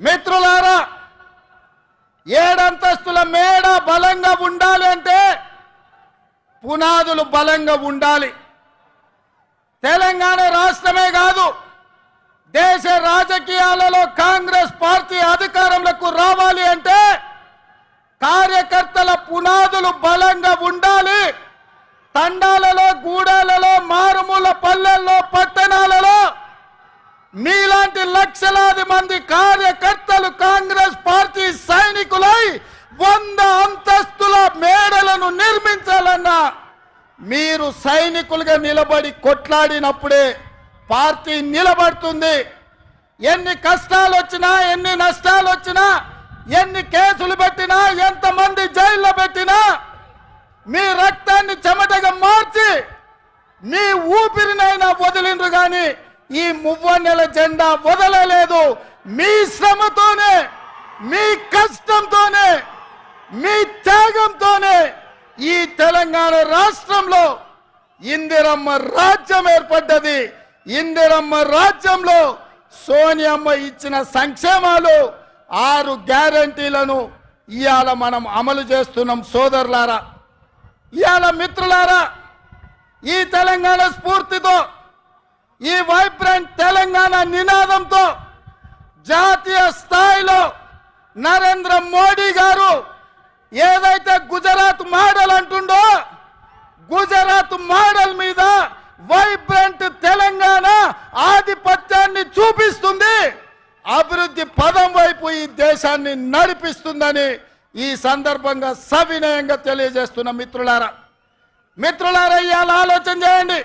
మిత్రులారా, 7 అంతస్తుల మేడ బలంగా ఉండాలి అంటే పునాదులు బలంగా ఉండాలి. తెలంగాణ రాష్ట్రమే కాదు, దేశ రాజకీయాలలో కాంగ్రెస్ పార్టీ అధికారంలోకి రావాలి అంటే కార్యకర్తల పునాదులు బలంగా ఉండాలి. తండాలలో, గూడాలలో, మారుమూల పల్లెల్లో, పట్టణాలలో మీలాంటి లక్షలాది మంది కార్యకర్తలు కాంగ్రెస్ పార్టీ సైనికులై 100 అంతస్తుల మేడలను నిర్మించాలన్నా మీరు సైనికులుగా నిలబడి కొట్లాడినప్పుడే పార్టీ నిలబడుతుంది. ఎన్ని కష్టాలు వచ్చినా, ఎన్ని నష్టాలు వచ్చినా, ఎన్ని కేసులు పెట్టినా, ఎంతమంది జైల్లో పెట్టినా మీ రక్తాన్ని చెమటగా మార్చి మీ ఊపిరినైనా వదిలిండ్రు కానీ ఈ మువ్వన్నెల జెండా వదలలేదు. మీ శ్రమతోనే, మీ కష్టంతోనే, మీ త్యాగంతోనే ఈ తెలంగాణ రాష్ట్రంలో ఇందిరమ్మ రాజ్యం ఏర్పడ్డది. ఇందిరమ్మ రాజ్యంలో సోనియమ్మ ఇచ్చిన సంక్షేమాలు 6 గ్యారంటీలను ఇవాళ మనం అమలు చేస్తున్నాం. సోదరులారా, ఇవాళ మిత్రులారా, ఈ తెలంగాణ స్ఫూర్తితో, ఈ వైబ్రెంట్ తెలంగాణ నినాదంతో జాతీయ స్థాయిలో నరేంద్ర మోడీ గారు ఏదైతే గుజరాత్ మోడల్ అంటుండో, గుజరాత్ మోడల్ మీద వైబ్రెంట్ తెలంగాణ ఆధిపత్యాన్ని చూపిస్తుంది, అభివృద్ధి పదం వైపు ఈ దేశాన్ని నడిపిస్తుందని ఈ సందర్భంగా సవినయంగా తెలియజేస్తున్న మిత్రులారా, ఇవాళ ఆలోచన చేయండి.